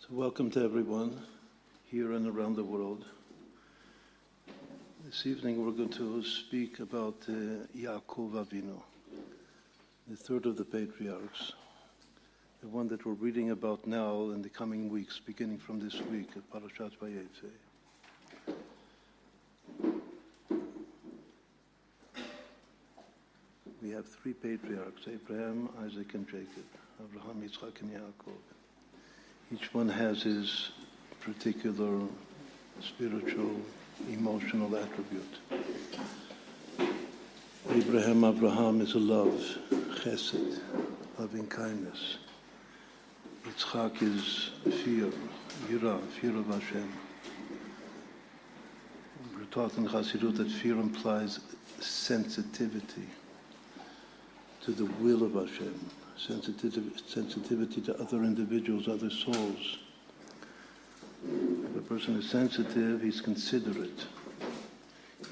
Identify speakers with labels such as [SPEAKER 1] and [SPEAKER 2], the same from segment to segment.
[SPEAKER 1] So welcome to everyone here and around the world. This evening we're going to speak about Yaakov Avinu, the third of the patriarchs, the one that we're reading about now in the coming weeks, beginning from this week at Parashat Vayetze. We have three patriarchs, Abraham, Isaac, and Jacob, Abraham, Yitzhak, and Yaakov. Each one has his particular spiritual, emotional attribute. Abraham is a love, chesed, loving kindness. Yitzhak is fear, yira, fear of Hashem. We're taught in Chassidut that fear implies sensitivity to the will of Hashem, sensitivity to other individuals, other souls. If a person is sensitive, he's considerate.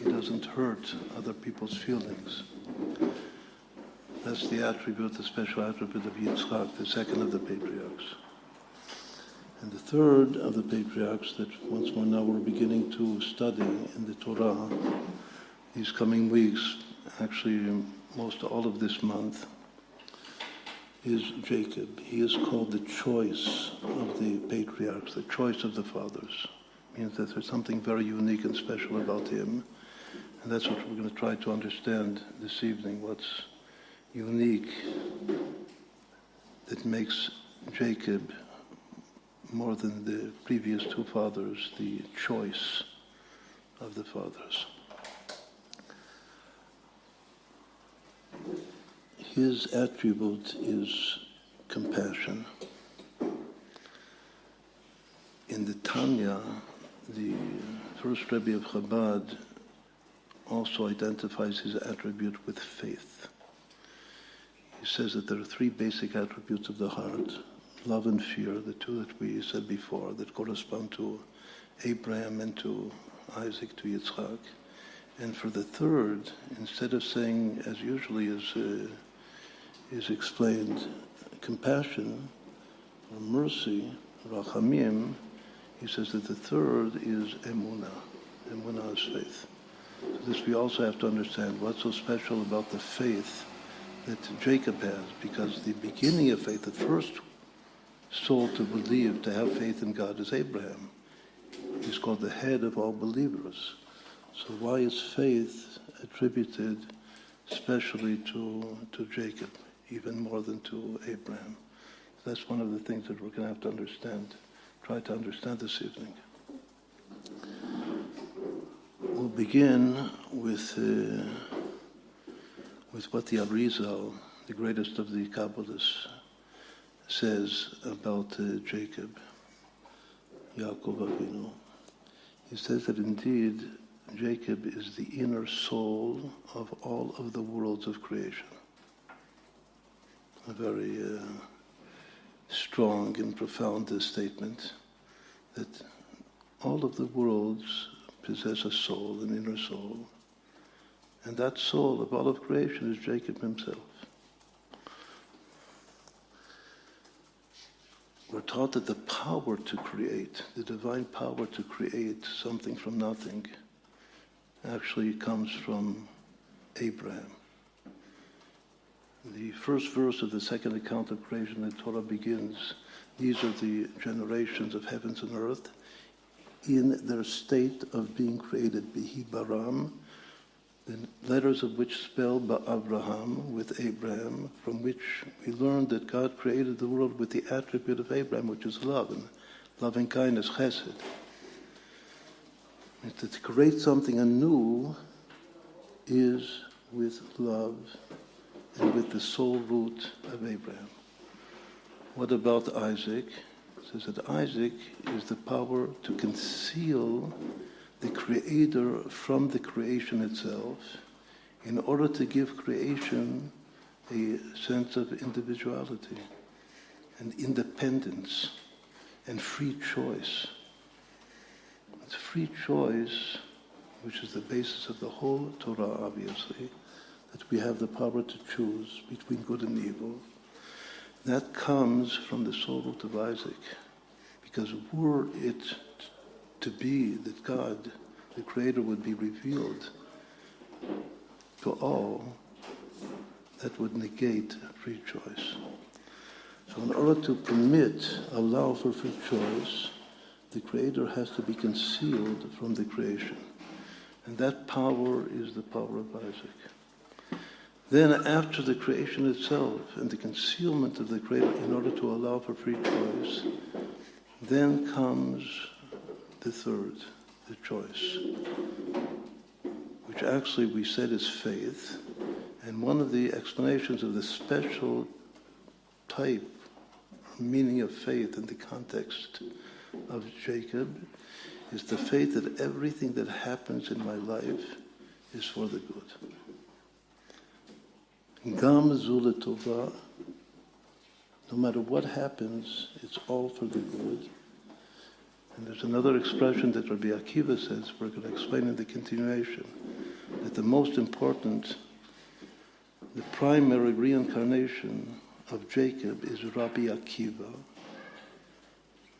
[SPEAKER 1] He doesn't hurt other people's feelings. That's the attribute, the special attribute of Yitzhak, the second of the patriarchs. And the third of the patriarchs that once more now we're beginning to study in the Torah these coming weeks, actually most all of this month, is Jacob. He is called the choice of the patriarchs, the choice of the fathers. It means that there's something very unique and special about him. And that's what we're going to try to understand this evening, what's unique that makes Jacob, more than the previous two fathers, the choice of the fathers. His attribute is compassion. In the Tanya, the first Rabbi of Chabad also identifies his attribute with faith. He says that there are three basic attributes of the heart, love and fear, the two that we said before, that correspond to Abraham and to Isaac, to Yitzhak. And for the third, instead of saying, as usually is explained, compassion or mercy, rachamim, he says that the third is emunah. Emunah is faith. So this we also have to understand what's so special about the faith that Jacob has, because the beginning of faith, the first soul to believe, to have faith in God, is Abraham. He's called the head of all believers. So why is faith attributed especially to Jacob, even more than to Abraham? That's one of the things that we're going to have to understand, try to understand this evening. We'll begin with what the Arizal, the greatest of the Kabbalists, says about Jacob, Yaakov Avinu. He says that indeed Jacob is the inner soul of all of the worlds of creation. A very strong and profound statement that all of the worlds possess a soul, an inner soul, and that soul of all of creation is Jacob himself. We're taught that the power to create, the divine power to create something from nothing, actually comes from Abraham. The first verse of the second account of creation, the Torah begins, these are the generations of heavens and earth in their state of being created, Bihi Baram, the letters of which spell Ba'avraham, with Abraham, from which we learned that God created the world with the attribute of Abraham, which is love and loving kindness, chesed. To create something anew is with love and with the soul root of Abraham. What about Isaac? It says that Isaac is the power to conceal the Creator from the creation itself in order to give creation a sense of individuality and independence and free choice. It's free choice, which is the basis of the whole Torah, obviously, that we have the power to choose between good and evil. That comes from the soul root of Isaac, Because were it to be that God, the Creator, would be revealed to all, that would negate free choice. So in order to allow for free choice, the Creator has to be concealed from the creation. And that power is the power of Isaac. Then after the creation itself and the concealment of the Creator in order to allow for free choice, then comes the third, the choice, which actually we said is faith. And one of the explanations of the special type, meaning of faith in the context of Jacob, is the faith that everything that happens in my life is for the good. Gam zu letova, no matter what happens, it's all for the good. And there's another expression that Rabbi Akiva says, we're going to explain in the continuation, that the most important, the primary reincarnation of Jacob is Rabbi Akiva.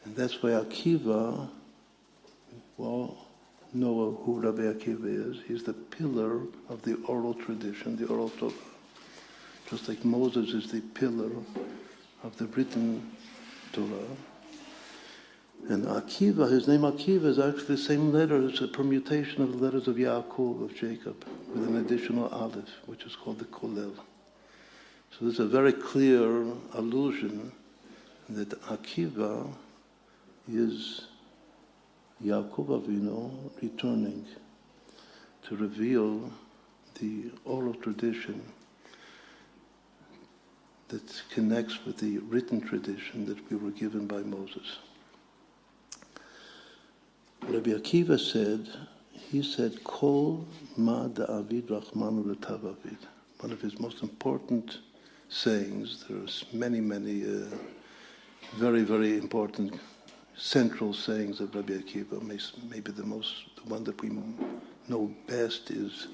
[SPEAKER 1] And that's why Akiva, well, know who Rabbi Akiva is. He's the pillar of the oral tradition, the oral Torah. Just like Moses is the pillar of the written Torah. And Akiva, his name Akiva, is actually the same letter. It's a permutation of the letters of Yaakov, of Jacob, with an additional aleph, which is called the Kolel. So there's a very clear allusion that Akiva is Yaakov Avinu returning to reveal the oral tradition that connects with the written tradition that we were given by Moses. Rabbi Akiva said, Kol ma da'avid rachmanu l'tav avid. One of his most important sayings. There's many, very, very important central sayings of Rabbi Akiva. Maybe the one that we know best is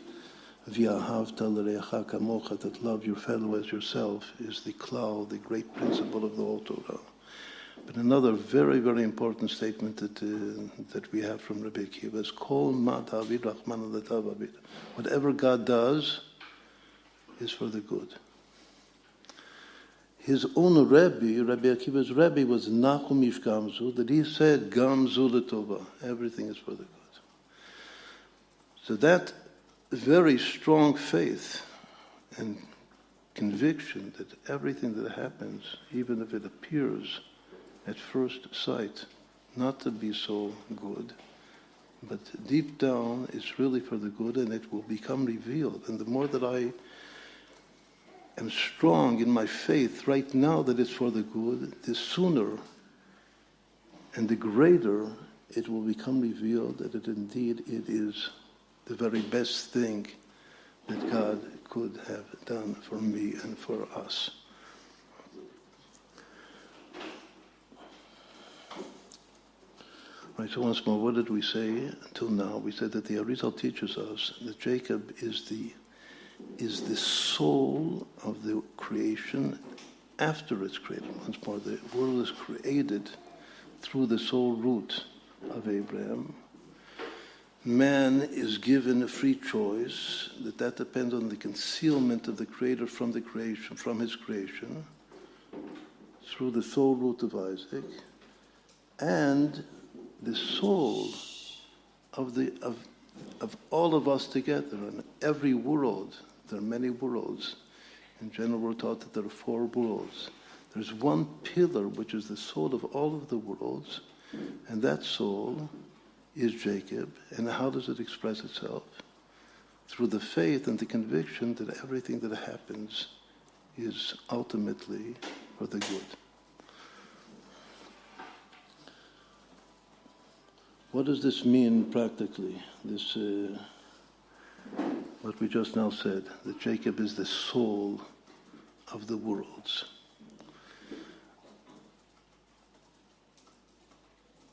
[SPEAKER 1] V'ahavta l'reacha kamocha, that love your fellow as yourself, is the klal, the great principle of the whole Torah. But another very, very important statement that we have from Rabbi Akiva is Kol ma da'avid rachmanu l'tav avid. Whatever God does is for the good. His own Rabbi Akiva's Rabbi was Nachum ish Gamzu, that he said, Gamzu l'tova, everything is for the good. So that very strong faith and conviction that everything that happens, even if it appears at first sight not to be so good, but deep down it's really for the good, and it will become revealed. And the more that I am strong in my faith right now that it's for the good, the sooner and the greater it will become revealed that it is the very best thing that God could have done for me and for us. Right, so once more, what did we say until now? We said that the Arizal teaches us that Jacob is the soul of the creation after it's created. Once more, the world is created through the soul root of Abraham. Man is given a free choice, that depends on the concealment of the Creator from the creation, from his creation, through the soul root of Isaac, and the soul of all of us together. In every world, there are many worlds. In general, we're taught that there are 4 worlds. There's one pillar, which is the soul of all of the worlds, and that soul is Jacob. And how does it express itself? Through the faith and the conviction that everything that happens is ultimately for the good. What does this mean practically? This, what we just now said, that Jacob is the soul of the worlds.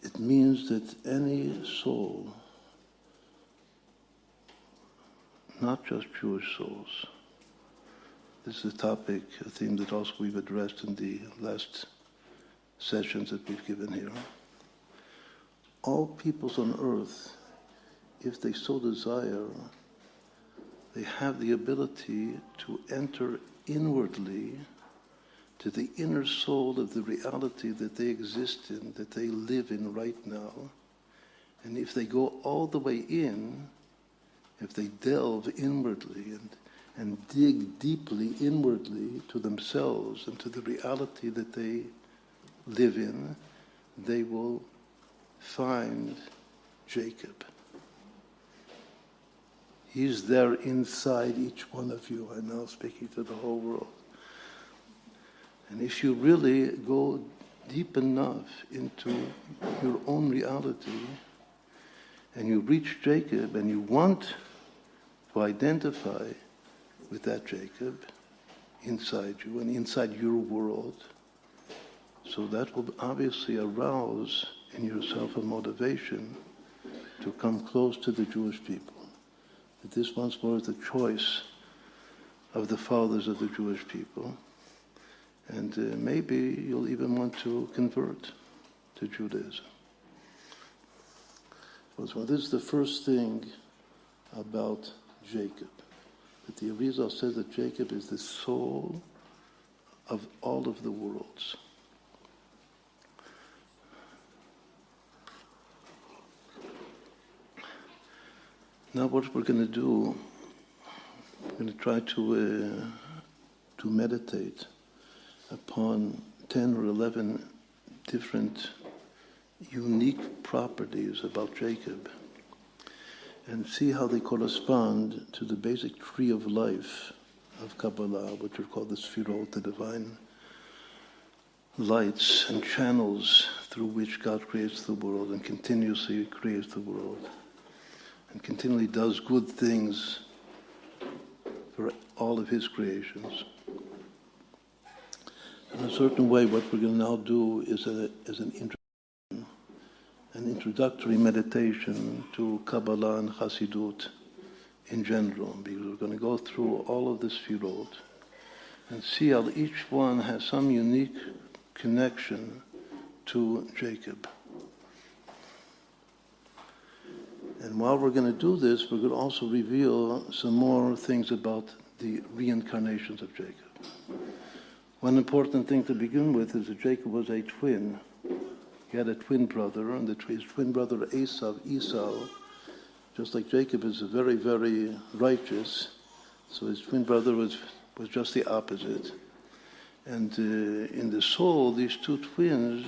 [SPEAKER 1] It means that any soul, not just Jewish souls, this is a theme that also we've addressed in the last sessions that we've given here. all peoples on earth, if they so desire, they have the ability to enter inwardly to the inner soul of the reality that they exist in, that they live in right now. And if they go all the way in, if they delve inwardly and dig deeply inwardly to themselves and to the reality that they live in, they will find Jacob. He's there inside each one of you. I'm now speaking to the whole world. And if you really go deep enough into your own reality, and you reach Jacob, and you want to identify with that Jacob inside you and inside your world, so that will obviously arouse in yourself a motivation to come close to the Jewish people. That this once more is the choice of the fathers of the Jewish people. And maybe you'll even want to convert to Judaism. So this is the first thing about Jacob. That the Arizal says that Jacob is the soul of all of the worlds. Now what we're going to do, we're going to try to meditate upon 10 or 11 different unique properties about Jacob and see how they correspond to the basic tree of life of Kabbalah, which are called the Sfirot, the divine lights and channels through which God creates the world and continuously creates the world and continually does good things for all of his creations. In a certain way, what we're going to now do is an introductory meditation to Kabbalah and Hasidut in general, because we're going to go through all of the Sfirot and see how each one has some unique connection to Jacob. And while we're going to do this, we're going to also reveal some more things about the reincarnations of Jacob. One important thing to begin with is that Jacob was a twin. He had a twin brother, and his twin brother Esau, just like Jacob is very, very righteous, so his twin brother was just the opposite. And in the soul, these two twins,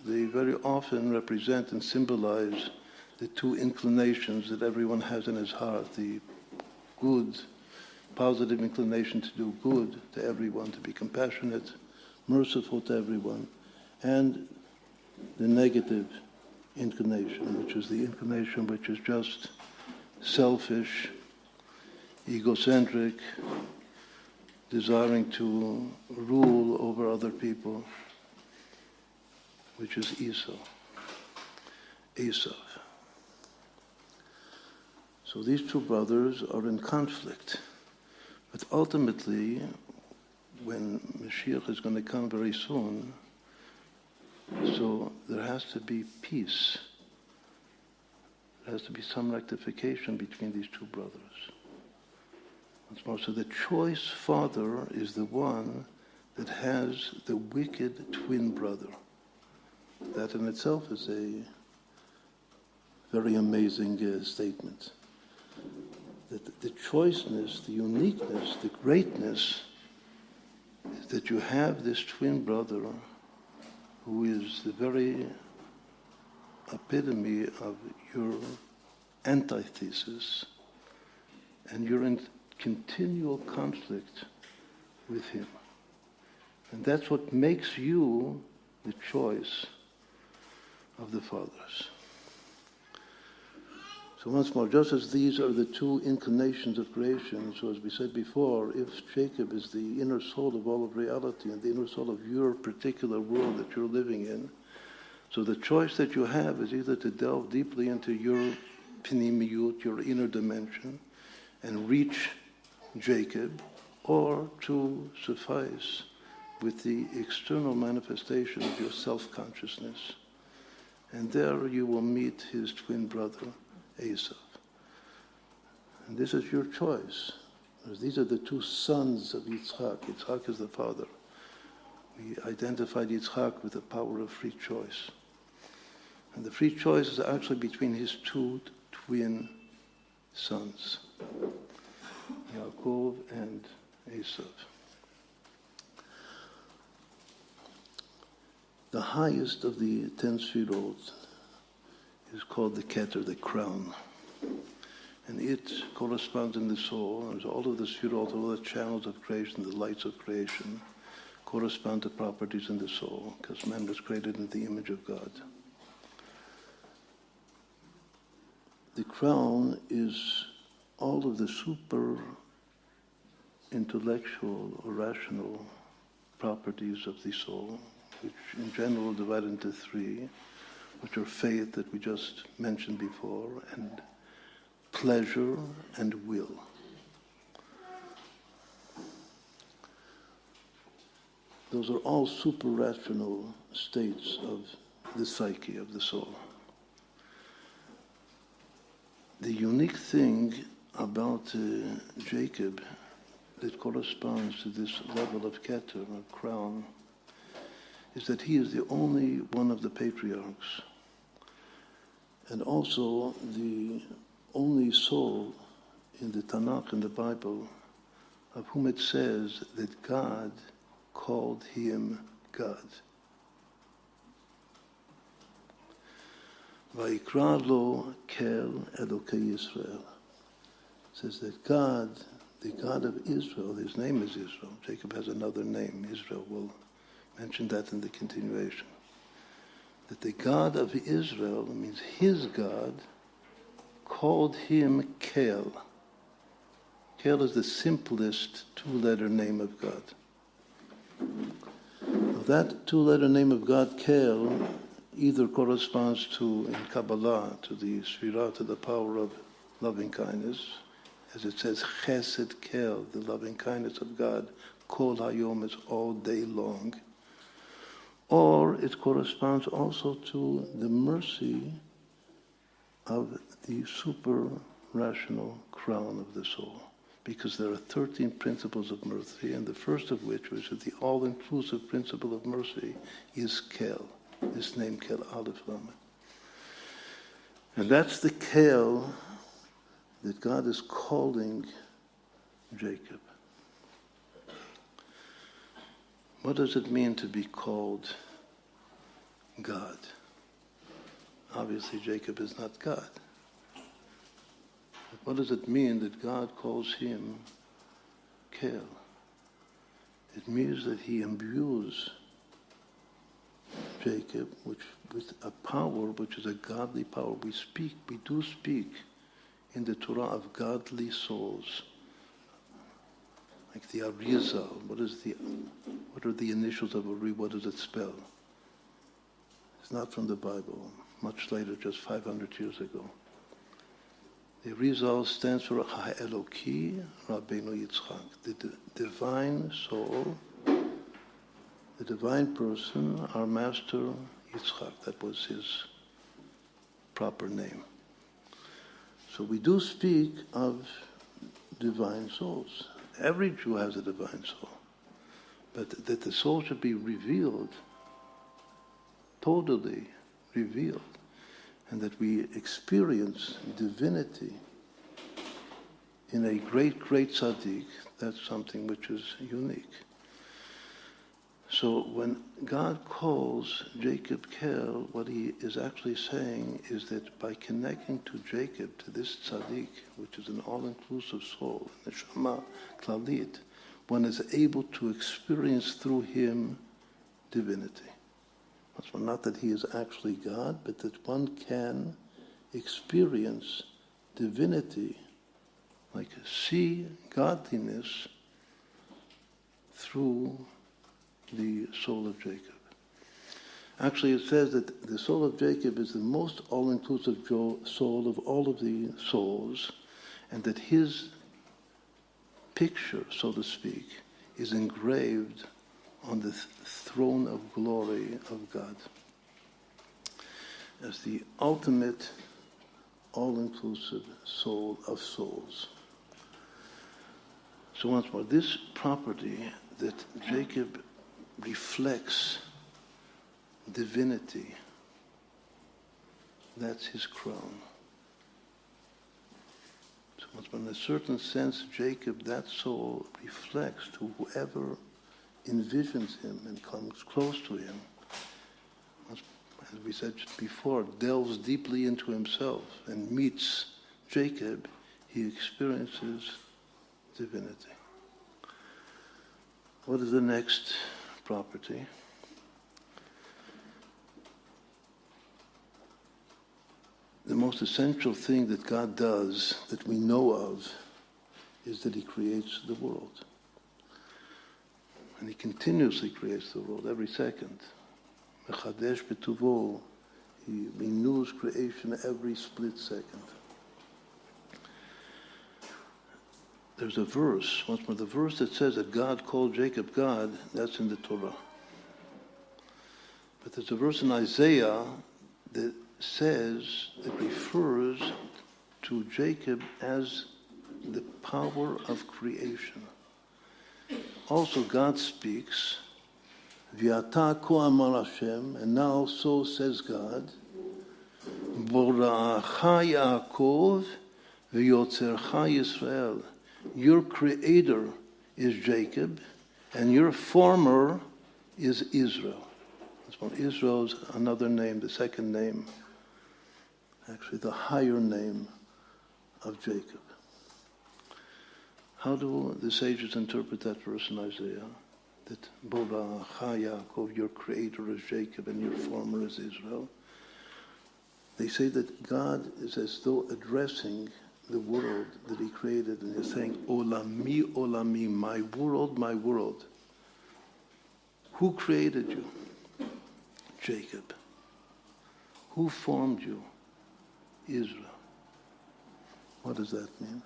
[SPEAKER 1] they very often represent and symbolize the two inclinations that everyone has in his heart, the good, positive inclination to do good to everyone, to be compassionate, merciful to everyone, and the negative inclination, which is the inclination which is just selfish, egocentric, desiring to rule over other people, which is Esau. So these two brothers are in conflict. But ultimately, when Mashiach is going to come very soon, so there has to be peace. There has to be some rectification between these two brothers. Once more, so the choice father is the one that has the wicked twin brother. That in itself is a very amazing statement. That the choiceness, the uniqueness, the greatness is that you have this twin brother who is the very epitome of your antithesis, and you're in continual conflict with him. And that's what makes you the choice of the fathers. So once more, just as these are the two inclinations of creation, so as we said before, if Jacob is the inner soul of all of reality and the inner soul of your particular world that you're living in, so the choice that you have is either to delve deeply into your pnimiyut, your inner dimension, and reach Jacob, or to suffice with the external manifestation of your self-consciousness And there you will meet his twin brother, Esau. And this is your choice. These are the two sons of Yitzhak. Yitzhak is the father. We identified Yitzhak with the power of free choice. And the free choice is actually between his two twin sons, Yaakov and Esau. The highest of the 10 sefirot is called the Keter, the crown. And it corresponds in the soul, as all of the sefirot, all the channels of creation, the lights of creation, correspond to properties in the soul, because man was created in the image of God. The crown is all of the super intellectual or rational properties of the soul, which in general are divided into three, which are faith that we just mentioned before, and pleasure and will. Those are all super-rational states of the psyche, of the soul. The unique thing about Jacob that corresponds to this level of Keter, or crown, is that he is the only one of the patriarchs, and also the only soul in the Tanakh, in the Bible, of whom it says that God called him God. Vayikra lo kel Elokei Yisrael. It says that God, the God of Israel, his name is Israel. Jacob has another name, Israel. We'll mention that in the continuation. That the God of Israel, means his God, called him Kel. Kel is the simplest two-letter name of God. Now that two-letter name of God, Kel, either corresponds to, in Kabbalah, to the Sfirah, to the power of loving kindness, as it says, Chesed Kel, the loving kindness of God, Kol Hayom, is all day long. Or it corresponds also to the mercy of the super-rational crown of the soul. Because there are 13 principles of mercy, and the first of which is the all-inclusive principle of mercy, is Kel, this name Kel Aleph Lamed. And that's the Kel that God is calling Jacob. What does it mean to be called God? Obviously, Jacob is not God. But what does it mean that God calls him Kel? It means that he imbues Jacob with a power which is a godly power. We do speak in the Torah of godly souls. Like the Arizal. What are the initials of Ari? What does it spell? It's not from the Bible. Much later, just 500 years ago. The Arizal stands for Ha-Eloki Rabbeinu Yitzhak, the divine soul, the divine person, our master Yitzhak. That was his proper name. So we do speak of divine souls. Every Jew has a divine soul. But that the soul should be revealed, totally revealed, and that we experience divinity in a great, great tzaddik, that's something which is unique. So when God calls Jacob Kel, what he is actually saying is that by connecting to Jacob, to this tzaddik, which is an all-inclusive soul, neshama klalit, one is able to experience through him divinity. So not that he is actually God, but that one can experience divinity, like see godliness through the soul of Jacob. Actually, it says that the soul of Jacob is the most all-inclusive soul of all of the souls, and that his picture, so to speak, is engraved on the throne of glory of God. as the ultimate, all-inclusive soul of souls. So once more, this property that Jacob reflects divinity, that's his crown. So once more, in a certain sense, Jacob, that soul, reflects to whoever envisions him and comes close to him. As we said before, delves deeply into himself and meets Jacob, he experiences divinity. What is the next property? The most essential thing that God does, that we know of, is that he creates the world. And he continuously creates the world every second. Mechadesh betuvo, he renews creation every split second. There's a verse, once more, the verse that says that God called Jacob God, that's in the Torah. But there's a verse in Isaiah that says, that refers to Jacob as the power of creation. Also, God speaks, V'ata ko amar Hashem, and now so says God, Bora'acha Yaakov v'yotzercha Yisrael. Your creator is Jacob, and your former is Israel. Israel is another name, the second name, actually the higher name of Jacob. How do the sages interpret that verse in Isaiah? That Bora'acha Yaakov, your creator is Jacob and your former is Israel. They say that God is as though addressing the world that he created, and he's saying, Olami, Olami, my world, my world. Who created you? Jacob. Who formed you? Israel. What does that mean?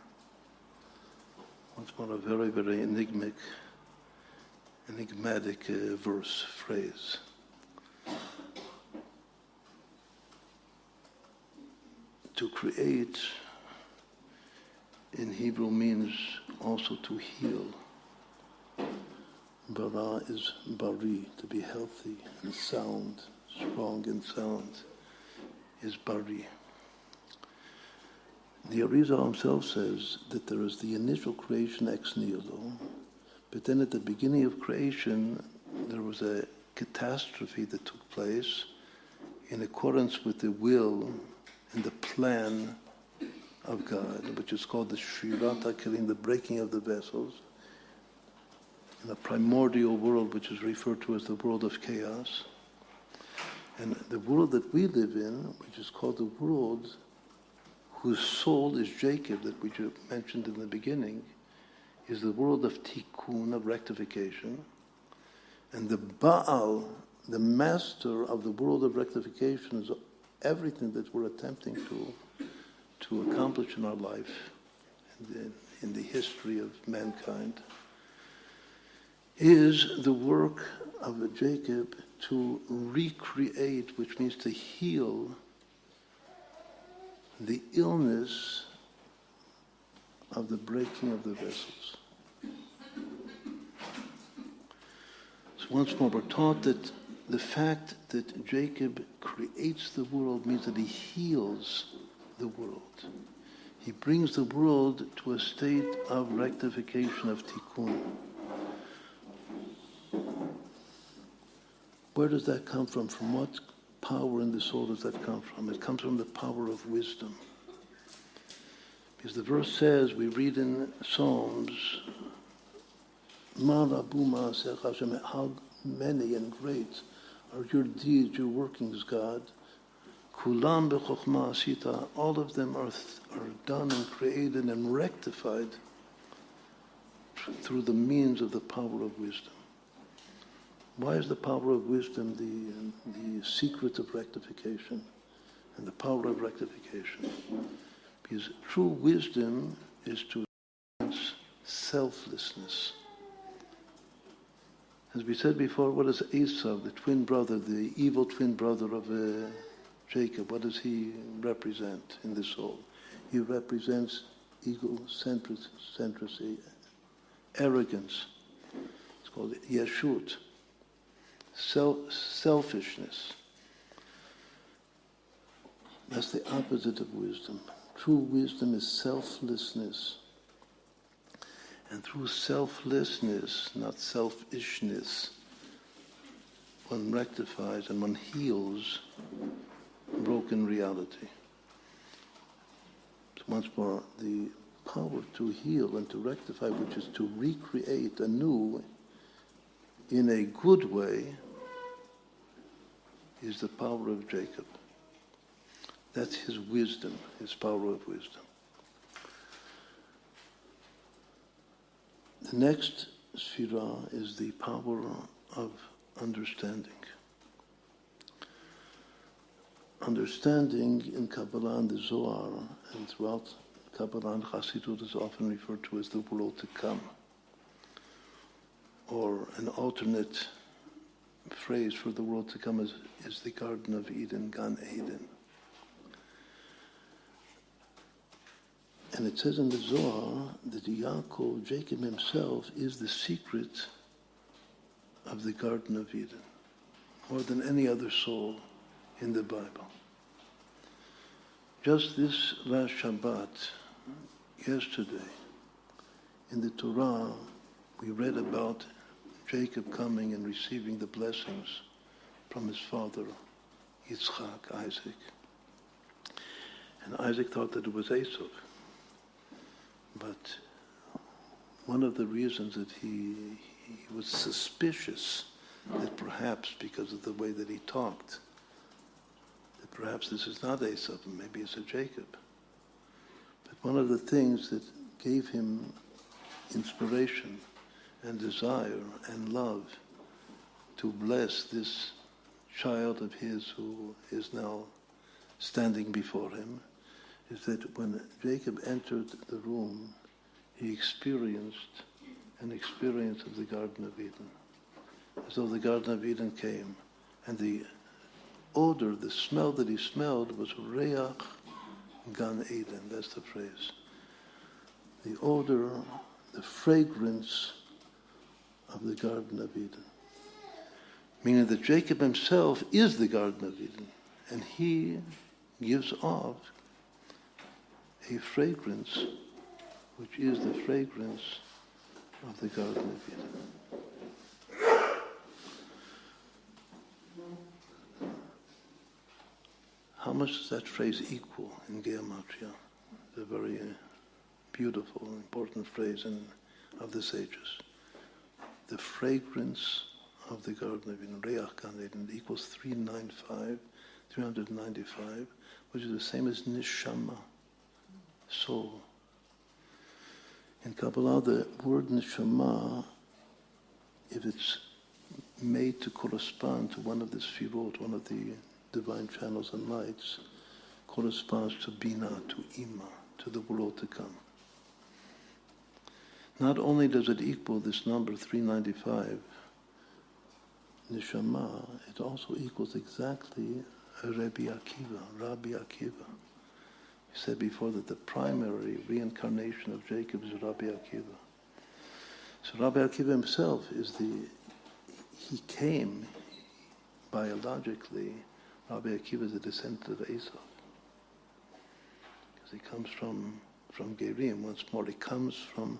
[SPEAKER 1] What's more, a very, very enigmatic verse, phrase. To create in Hebrew means also to heal. Bara is bari, to be healthy and sound, strong and sound, is bari. The Arizal himself says that there is the initial creation ex nihilo, but then at the beginning of creation, there was a catastrophe that took place in accordance with the will and the plan of God, which is called the Shirat HaKelim, the breaking of the vessels, in a primordial world which is referred to as the world of chaos. And the world that we live in, which is called the world whose soul is Jacob, that we just mentioned in the beginning, is the world of tikkun, of rectification. And the Baal, the master of the world of rectification, is everything that we're attempting to accomplish in our life, in the history of mankind, is the work of Jacob to recreate, which means to heal the illness of the breaking of the vessels. So once more, we're taught that the fact that Jacob creates the world means that he heals the world. He brings the world to a state of rectification, of tikkun. Where does that come from? From what power in the soul does that come from? It comes from the power of wisdom. Because the verse says, we read in Psalms, how many and great are your deeds, your workings, God. Kulam b'chokhmah asita, all of them are done and created and rectified through the means of the power of wisdom. Why is the power of wisdom the secret of rectification and the power of rectification? Because true wisdom is to experience selflessness. As we said before, what is Esau, the twin brother, the evil twin brother of Jacob, what does he represent in the soul? He represents egocentricity, arrogance. It's called yeshut, selfishness. That's the opposite of wisdom. True wisdom is selflessness. And through selflessness, not selfishness, one rectifies and one heals broken reality. So once more, the power to heal and to rectify, which is to recreate anew in a good way, is the power of Jacob. That's his wisdom, his power of wisdom. The next sphira is the power of understanding. Understanding in Kabbalah and the Zohar and throughout Kabbalah and Chassidut is often referred to as the world to come, or an alternate phrase for the world to come is the Garden of Eden, Gan Eden. And it says in the Zohar that Yaakov, Jacob himself, is the secret of the Garden of Eden, more than any other soul in the Bible. Just this last Shabbat, yesterday, in the Torah, we read about Jacob coming and receiving the blessings from his father, Yitzhak, Isaac. And Isaac thought that it was Esau. But one of the reasons that he was suspicious that perhaps because of the way that he talked, that perhaps this is not Esau, maybe it's a Jacob. But one of the things that gave him inspiration and desire and love to bless this child of his who is now standing before him is that when Jacob entered the room, he experienced an experience of the Garden of Eden, as though the Garden of Eden came, and the odor, the smell that he smelled was Reach Gan Eden, that's the phrase. The odor, the fragrance of the Garden of Eden. Meaning that Jacob himself is the Garden of Eden, and he gives off a fragrance which is the fragrance of the Garden of Eden. How much does that phrase equal in Gematria? It's a very beautiful, important phrase of the sages. The fragrance of the Garden of Eden, Reach Gan Eden, equals 395, which is the same as Neshama, soul. In Kabbalah, the word Neshama, if it's made to correspond to one of the Sfirot, one of the divine channels and lights, corresponds to Bina, to Ima, to the world to come. Not only does it equal this number, 395, Neshama, it also equals exactly Rabbi Akiva. We said before that the primary reincarnation of Jacob is Rabbi Akiva. So Rabbi Akiva himself he came, biologically, Rabbi Akiva is a descendant of Esau. Because he comes from Gerim, once more. He comes from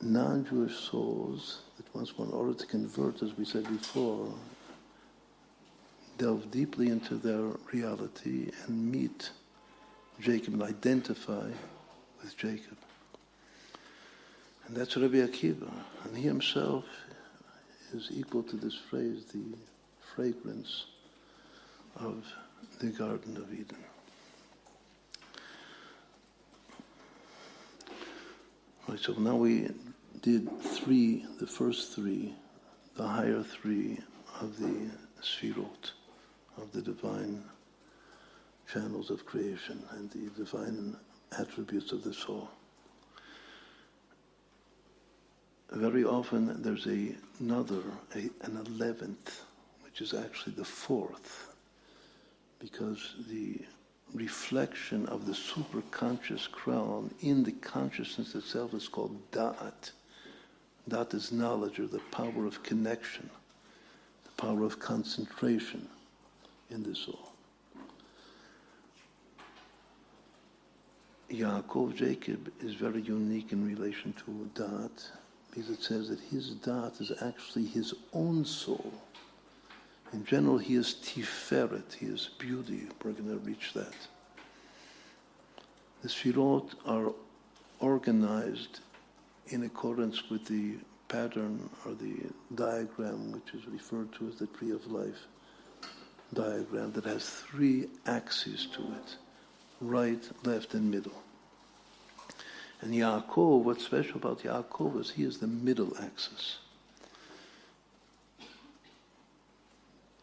[SPEAKER 1] non-Jewish souls that once more, in order to convert, as we said before, delve deeply into their reality and meet Jacob and identify with Jacob. And that's Rabbi Akiva. And he himself is equal to this phrase, the fragrance of the Garden of Eden. Right, so now we did the first three, the higher three of the Sfirot, of the divine channels of creation and the divine attributes of the soul. Very often there's an 11th, which is actually the fourth, because the reflection of the superconscious crown in the consciousness itself is called da'at. Da'at is knowledge, or the power of connection, the power of concentration in the soul. Yaakov, Jacob, is very unique in relation to da'at, because it says that his da'at is actually his own soul. In general, he is tiferet, he is beauty. We're going to reach that. The sfirot are organized in accordance with the pattern or the diagram, which is referred to as the tree of life diagram, that has 3 axes to it: right, left, and middle. And Yaakov, what's special about Yaakov is he is the middle axis.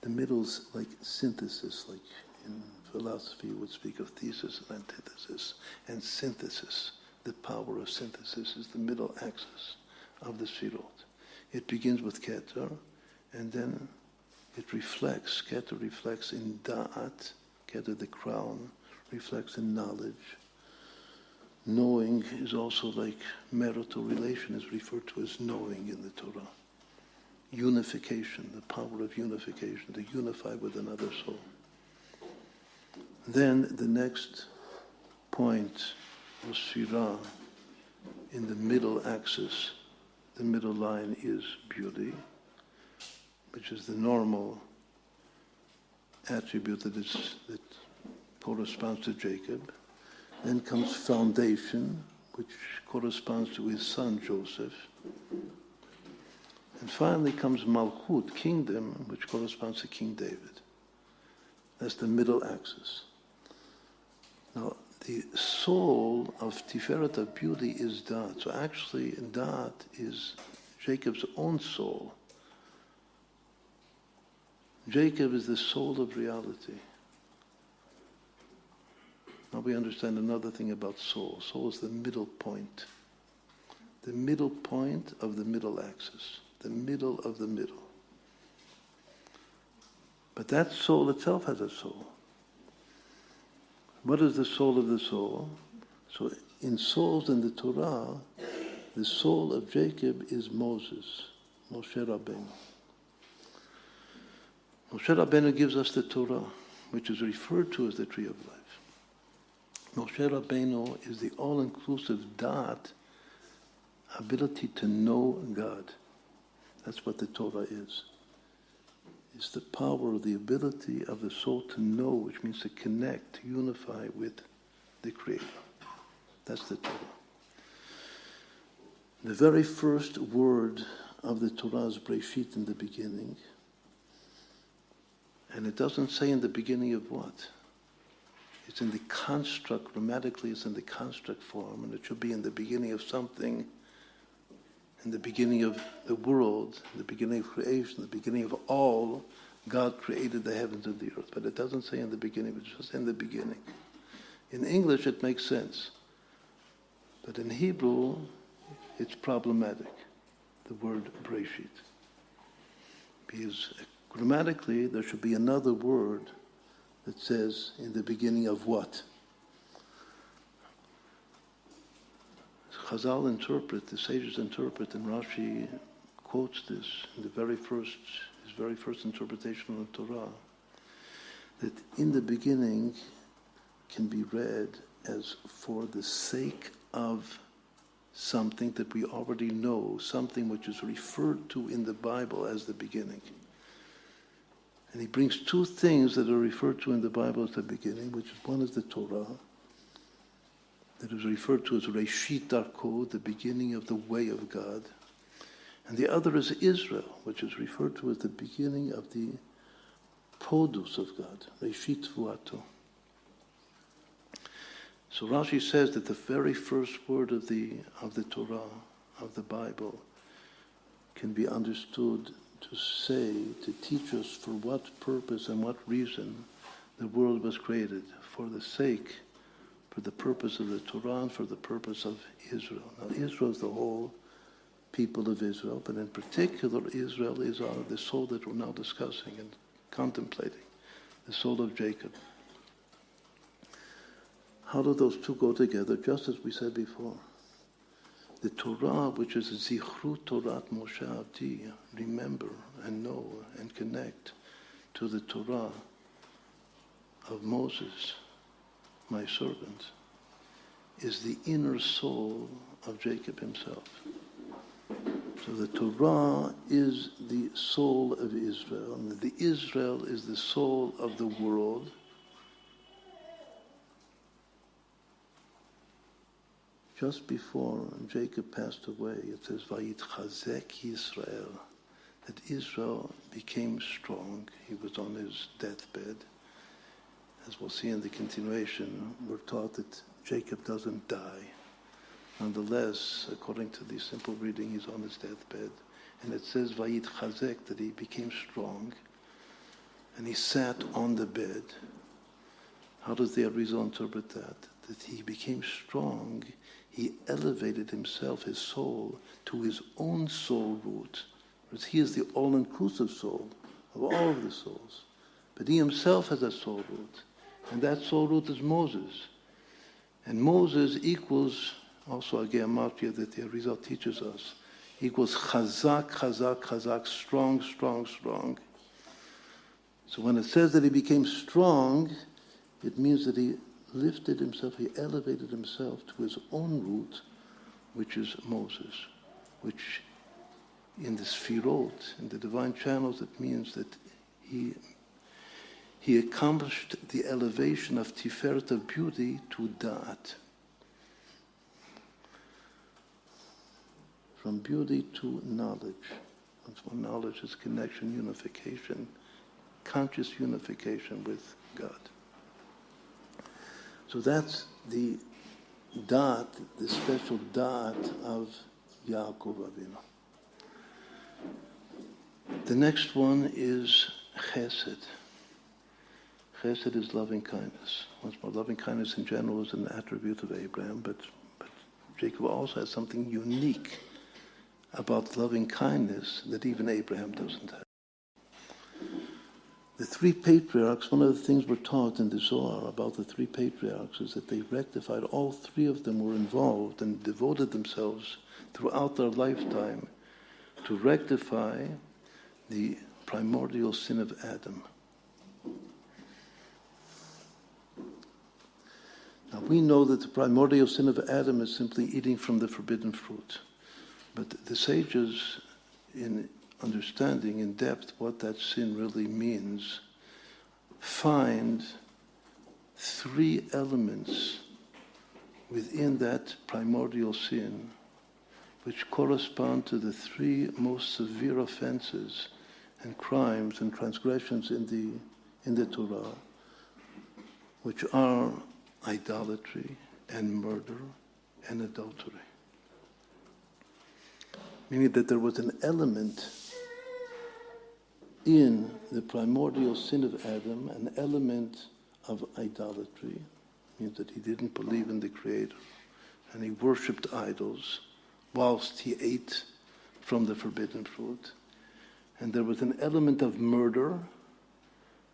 [SPEAKER 1] The middle's like synthesis, like in philosophy would speak of thesis and antithesis, and synthesis. The power of synthesis is the middle axis of the sfirot. It begins with Keter, and then it reflects. Keter reflects in Da'at. Keter, the crown, reflects in knowledge. Knowing is also like marital relation is referred to as knowing in the Torah. Unification, the power of unification, to unify with another soul. Then the next point was Sfirah. In the middle axis, the middle line is beauty, which is the normal attribute that corresponds to Jacob. Then comes foundation, which corresponds to his son Joseph. And finally comes Malchut, kingdom, which corresponds to King David. That's the middle axis. Now, the soul of Tiferet, of beauty, is Da'at. So actually, Da'at is Jacob's own soul. Jacob is the soul of reality. Now we understand another thing about soul. Soul is the middle point. The middle point of the middle axis. The middle of the middle. But that soul itself has a soul. What is the soul of the soul? So in souls in the Torah, the soul of Jacob is Moses, Moshe Rabbeinu. Moshe Rabbeinu gives us the Torah, which is referred to as the tree of life. Moshe Rabbeinu is the all-inclusive da'at, ability to know God. That's what the Torah is. It's the power, the ability of the soul to know, which means to connect, to unify with the Creator. That's the Torah. The very first word of the Torah is Bereshis, in the beginning. And it doesn't say in the beginning of what? It's in the construct, grammatically it's in the construct form, and it should be in the beginning of something, in the beginning of the world, in the beginning of creation, the beginning of all. God created the heavens and the earth. But it doesn't say in the beginning, it's just in the beginning. In English it makes sense. But in Hebrew, it's problematic, the word Bereshit. Because grammatically, there should be another word that says, in the beginning of what? Chazal interpret, the sages interpret, and Rashi quotes this in his very first interpretation of the Torah, that in the beginning can be read as for the sake of something that we already know, something which is referred to in the Bible as the beginning. And he brings 2 things that are referred to in the Bible as the beginning, which is one is the Torah, that is referred to as Reshit Darko, the beginning of the way of God. And the other is Israel, which is referred to as the beginning of the produce of God, Reshit Vuato. So Rashi says that the very first word of the Torah, of the Bible, can be understood to say, to teach us for what purpose and what reason the world was created, for the purpose of the Torah and for the purpose of Israel. Now Israel is the whole people of Israel, but in particular Israel is the soul that we're now discussing and contemplating, the soul of Jacob. How do those two go together? Just as we said before. The Torah, which is Zichrut Torat Moshe Avdi, remember and know and connect to the Torah of Moses, my servant, is the inner soul of Jacob himself. So the Torah is the soul of Israel, and the Israel is the soul of the world. Just before Jacob passed away, it says, Vayetze Yisrael, that Israel became strong. He was on his deathbed. As we'll see in the continuation, we're taught that Jacob doesn't die. Nonetheless, according to the simple reading, he's on his deathbed. And it says, Vayetze, that he became strong. And he sat on the bed. How does the Arizal interpret that? That he became strong. He elevated himself, his soul, to his own soul root. Whereas he is the all-inclusive soul of all of the souls. But he himself has a soul root. And that soul root is Moses. And Moses equals, also a gematria that the Arizal teaches us, equals chazak, chazak, chazak, strong, strong, strong. So when it says that he became strong, it means that he lifted himself, he elevated himself to his own root, which is Moses, which in the Sfirot, in the divine channels, it means that he accomplished the elevation of Tiferet of beauty to Da'at. From beauty to knowledge. Once more, knowledge is connection, unification, conscious unification with God. So that's the Da'at, the special Da'at of Yaakov Avinu. The next one is Chesed. Chesed is loving kindness. Once more, loving kindness in general is an attribute of Abraham, but Jacob also has something unique about loving kindness that even Abraham doesn't have. The three patriarchs, one of the things we're taught in the Zohar about the three patriarchs is that they rectified, all three of them were involved and devoted themselves throughout their lifetime to rectify the primordial sin of Adam. Now we know that the primordial sin of Adam is simply eating from the forbidden fruit. But the sages, in understanding in depth what that sin really means, find three elements within that primordial sin which correspond to the three most severe offenses and crimes and transgressions in the Torah, which are idolatry and murder and adultery. Meaning that there was an element in the primordial sin of Adam, an element of idolatry, means that he didn't believe in the Creator, and he worshipped idols whilst he ate from the forbidden fruit. And there was an element of murder.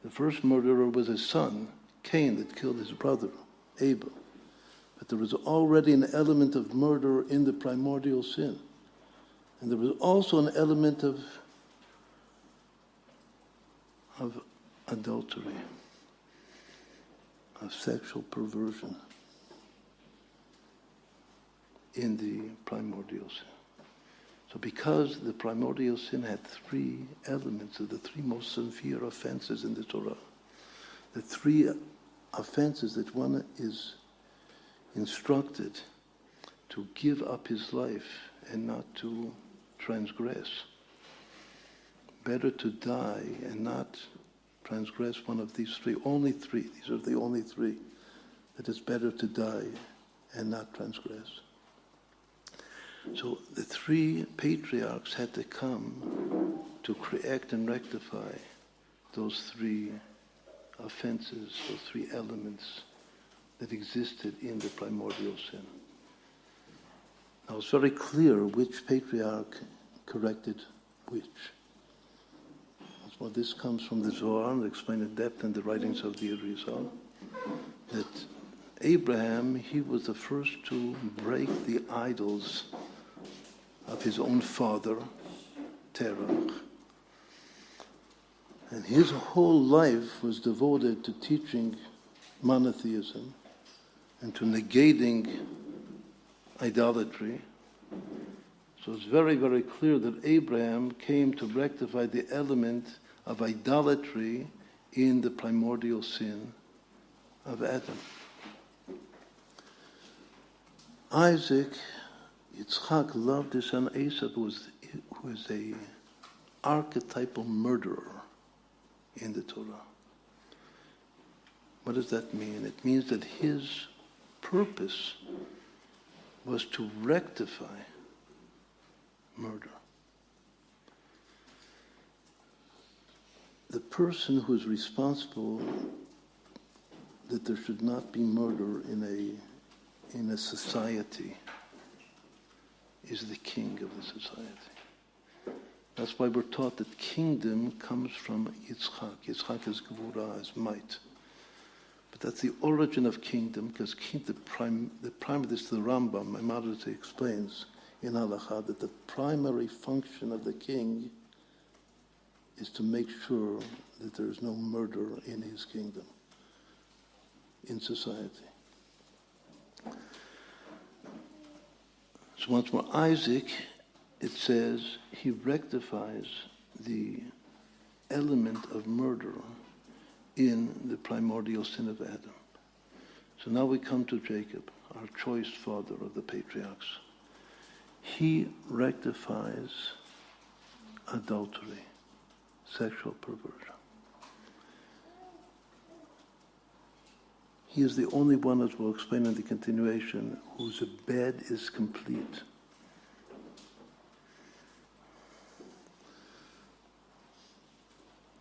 [SPEAKER 1] The first murderer was his son, Cain, that killed his brother, Abel. But there was already an element of murder in the primordial sin. And there was also an element of adultery, of sexual perversion in the primordial sin. So because the primordial sin had three elements of the three most severe offenses in the Torah, the three offenses that one is instructed to give up his life and not to transgress. Better to die and not transgress one of these three. Only three. These are the only three. That it's better to die and not transgress. So the three patriarchs had to come to correct and rectify those three offenses, those three elements that existed in the primordial sin. Now it's very clear which patriarch corrected which. Well, this comes from the Zohar, and explained in depth in the writings of the Arizal, that Abraham, he was the first to break the idols of his own father, Terach. And his whole life was devoted to teaching monotheism and to negating idolatry. So it's very, very clear that Abraham came to rectify the element of idolatry in the primordial sin of Adam. Isaac, Yitzhak loved his son Esau, who was a archetypal murderer in the Torah. What does that mean? It means that his purpose was to rectify murder. The person who is responsible that there should not be murder in a society is the king of the society. That's why we're taught that kingdom comes from Yitzhak. Yitzhak is Gevurah, is might. But that's the origin of kingdom, because the prime of this, the Rambam, Maimonides explains in Halakha that the primary function of the king is to make sure that there is no murder in his kingdom, in society. So once more, Isaac, it says, he rectifies the element of murder in the primordial sin of Adam. So now we come to Jacob, our choice father of the patriarchs. He rectifies adultery, sexual perversion. He is the only one, as we'll explain in the continuation, whose bed is complete.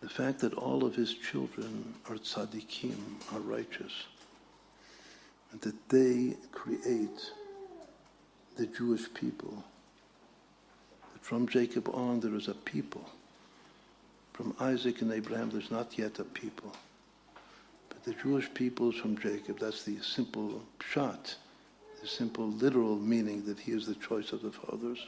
[SPEAKER 1] The fact that all of his children are tzaddikim, are righteous, and that they create the Jewish people. That from Jacob on there is a people. From Isaac and Abraham there's not yet a people. But the Jewish people is from Jacob. That's the simple pshat, the simple literal meaning that he is the choice of the fathers.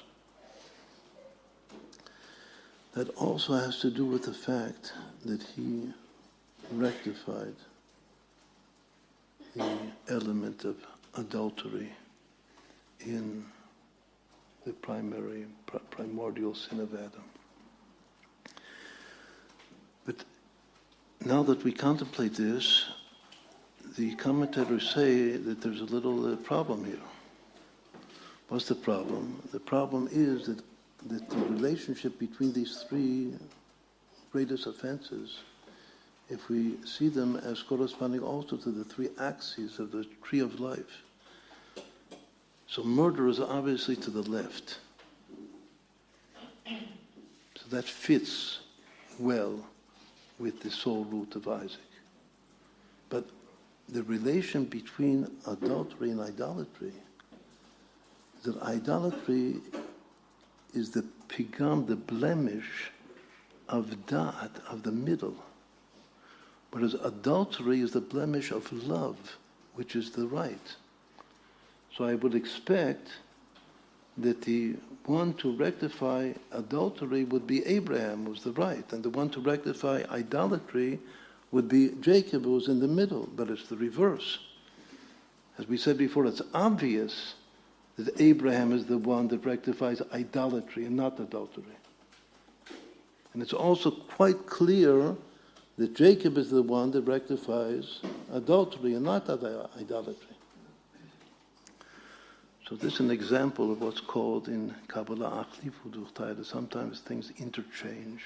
[SPEAKER 1] That also has to do with the fact that he rectified the element of adultery in the primordial sin of Adam. But now that we contemplate this, the commentators say that there's a little problem here. What's the problem? The problem is that the relationship between these three greatest offenses, if we see them as corresponding also to the three axes of the tree of life. So murder is obviously to the left. So that fits well with the soul root of Isaac. But the relation between adultery and idolatry, that idolatry is the pigam, the blemish of da'at, of the middle. Whereas adultery is the blemish of love, which is the right. So I would expect that the one to rectify adultery would be Abraham, who's the right, and the one to rectify idolatry would be Jacob, who's in the middle, but it's the reverse. As we said before, it's obvious that Abraham is the one that rectifies idolatry and not adultery. And it's also quite clear that Jacob is the one that rectifies adultery and not idolatry. So this is an example of what's called in Kabbalah achlifu duchtayda. Sometimes things interchange.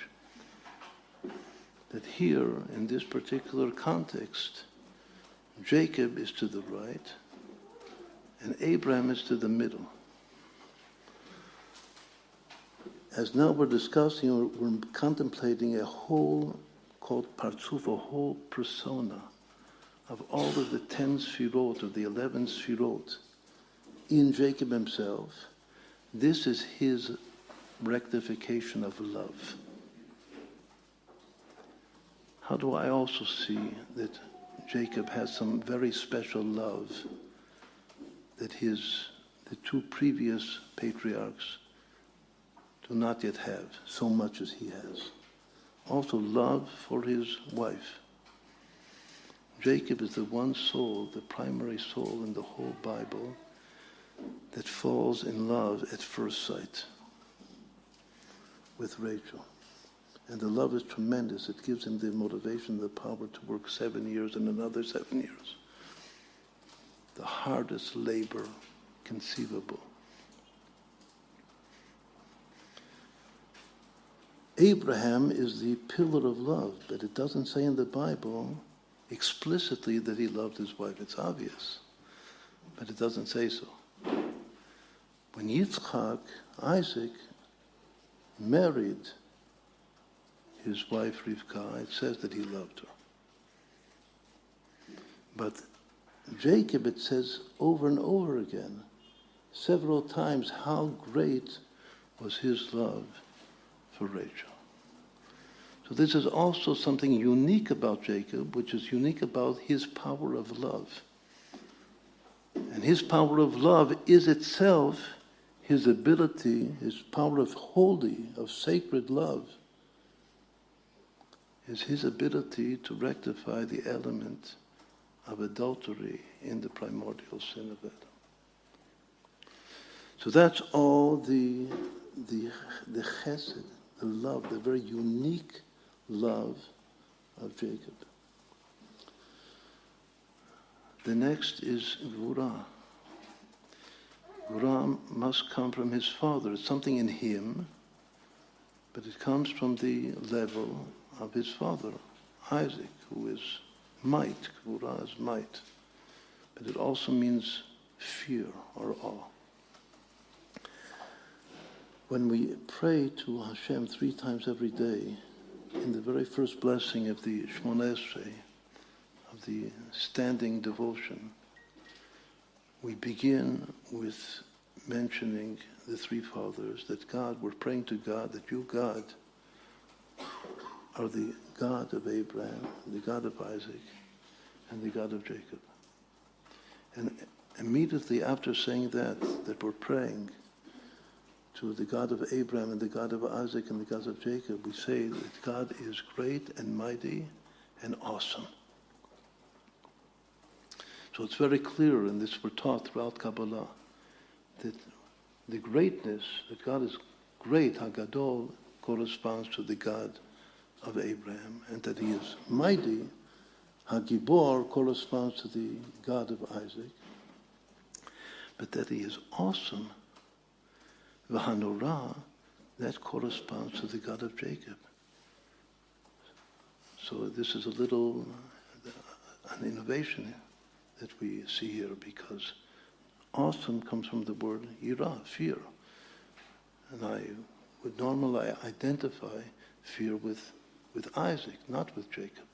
[SPEAKER 1] That here, in this particular context, Jacob is to the right, and Abraham is to the middle. As now we're discussing, we're contemplating a whole, called Partzuf, a whole persona of all of the 10 sfirot, of the 11 sfirot, in Jacob himself. This is his rectification of love. how do I also see that Jacob has some very special love that the two previous patriarchs do not yet have so much as he has. Also love for his wife. Jacob is the one soul, the primary soul in the whole Bible that falls in love at first sight with Rachel. And the love is tremendous. It gives him the motivation, the power to work 7 years and another 7 years. The hardest labor conceivable. Abraham is the pillar of love, but it doesn't say in the Bible explicitly that he loved his wife. It's obvious, but it doesn't say so. When Yitzhak, Isaac, married his wife Rivka, it says that he loved her. But Jacob, it says over and over again, several times, how great was his love for Rachel. So this is also something unique about Jacob, which is unique about his power of love. And his power of love is itself his ability, his power of holy, of sacred love, is his ability to rectify the element of adultery in the primordial sin of Adam. So that's all the chesed, the love, the very unique love of Jacob. The next is Gvura. Gvura must come from his father. It's something in him, but it comes from the level of his father, Isaac, who is might. Gvura is might. But it also means fear or awe. When we pray to Hashem 3 times every day, in the very first blessing of the Shmona Esrei, of the standing devotion, we begin with mentioning the 3 fathers, that God, we're praying to God, that you, God, are the God of Abraham, the God of Isaac, and the God of Jacob. And immediately after saying that we're praying to the God of Abraham and the God of Isaac and the God of Jacob, we say that God is great and mighty and awesome. So it's very clear, and this we're taught throughout Kabbalah, that the greatness, that God is great, Hagadol, corresponds to the God of Abraham, and that he is mighty, Hagibor, corresponds to the God of Isaac, but that he is awesome, Vahanorah, that corresponds to the God of Jacob. So this is a little, an innovation that we see here, because awesome comes from the word yirah, fear. And I would normally identify fear with Isaac, not with Jacob.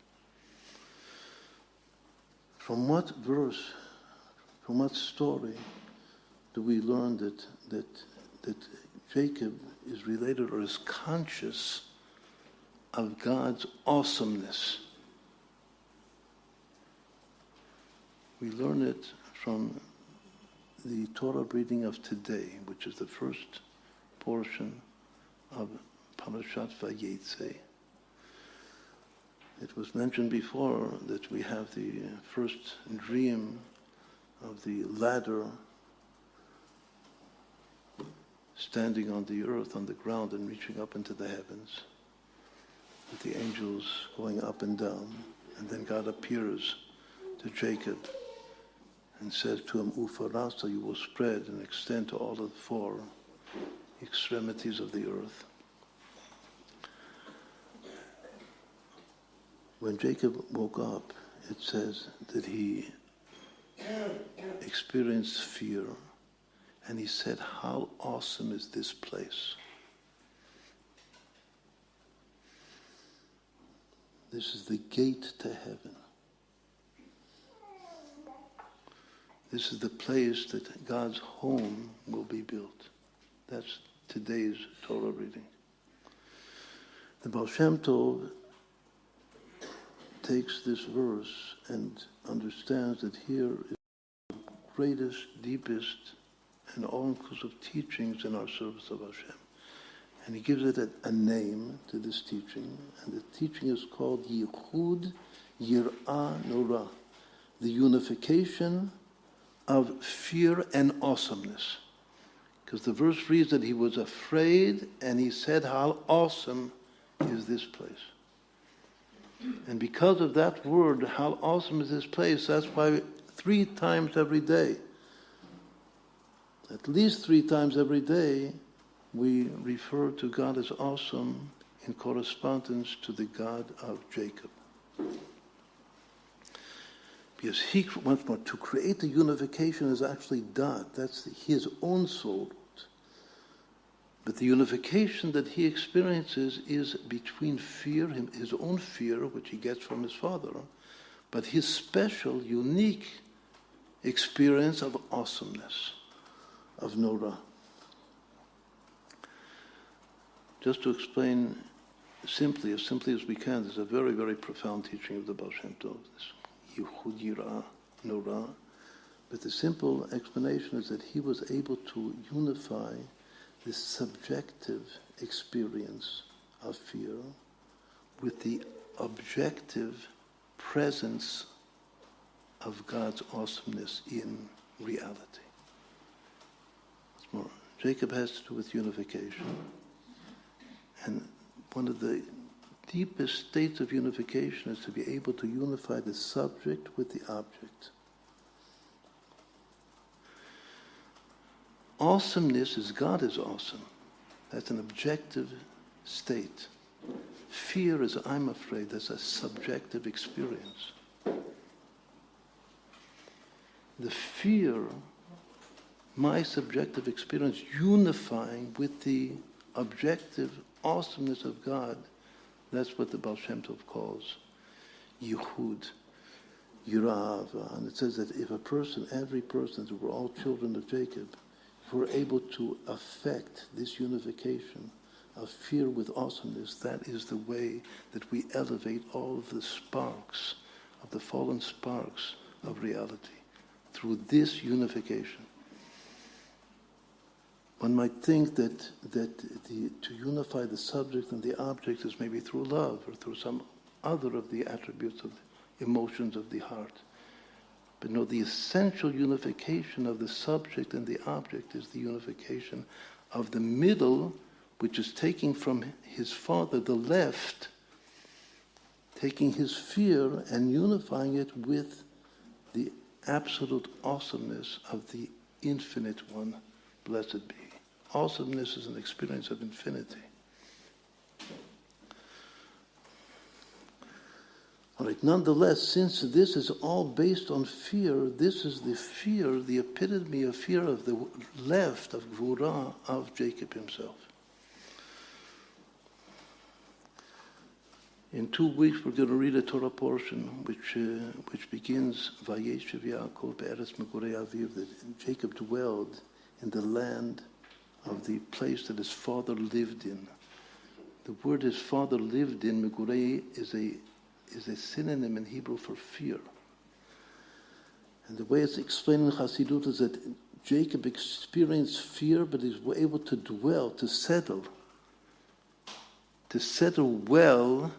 [SPEAKER 1] From what verse, from what story do we learn that Jacob is related or is conscious of God's awesomeness? We learn it from the Torah reading of today, which is the first portion of Parashat Vayetze. It was mentioned before that we have the first dream of the ladder standing on the earth, on the ground, and reaching up into the heavens, with the angels going up and down. And then God appears to Jacob and says to him, Ufarasa, you will spread and extend to all of the 4 extremities of the earth. When Jacob woke up, it says that he experienced fear, and he said, how awesome is this place? This is the gate to heaven. This is the place that God's home will be built. That's today's Torah reading. The Baal Shem Tov takes this verse and understands that here is the greatest, deepest, and all-inclusive teachings in our service of Hashem. And he gives it a name to this teaching, and the teaching is called Yichud Yir'ah Norah, the unification of fear and awesomeness. Because the verse reads that he was afraid, and he said, how awesome is this place. And because of that word, how awesome is this place, that's why 3 times every day, at least 3 times every day, we refer to God as awesome in correspondence to the God of Jacob. Because he, once more, to create the unification is actually done. That's his own soul. But the unification that he experiences is between fear, his own fear, which he gets from his father, but his special, unique experience of awesomeness, of Norah. Just to explain as simply as we can, there's a very, very profound teaching of the Baal Shem Tov, this Yichud Yir'ah Norah. But the simple explanation is that he was able to unify this subjective experience of fear with the objective presence of God's awesomeness in reality. It's more. Jacob has to do with unification. And one of the deepest states of unification is to be able to unify the subject with the object. Awesomeness is God is awesome. That's an objective state. Fear is I'm afraid. That's a subjective experience. The fear, my subjective experience, unifying with the objective awesomeness of God, that's what the Baal Shem Tov calls Yichud, Yir'ah. And it says that if a person, every person, that we're all children of Jacob, if we're able to affect this unification of fear with awesomeness, that is the way that we elevate all of the sparks, of the fallen sparks of reality, through this unification. One might think that to unify the subject and the object is maybe through love or through some other of the attributes of the emotions of the heart. But no, the essential unification of the subject and the object is the unification of the middle, which is taking from his father the left, taking his fear and unifying it with the absolute awesomeness of the infinite one, blessed be. Awesomeness is an experience of infinity. All right, nonetheless, since this is all based on fear, this is the fear, the epitome of fear of the left, of Gvurah, of Jacob himself. In 2 weeks, we're going to read a Torah portion which begins, Vayetze Yaakov be'eretz megurei aviv, that Jacob dwelled in the land of the place that his father lived in. The word his father lived in, megurei, is a synonym in Hebrew for fear. And the way it's explained in Chassidut is that Jacob experienced fear, but he's able to dwell, to settle well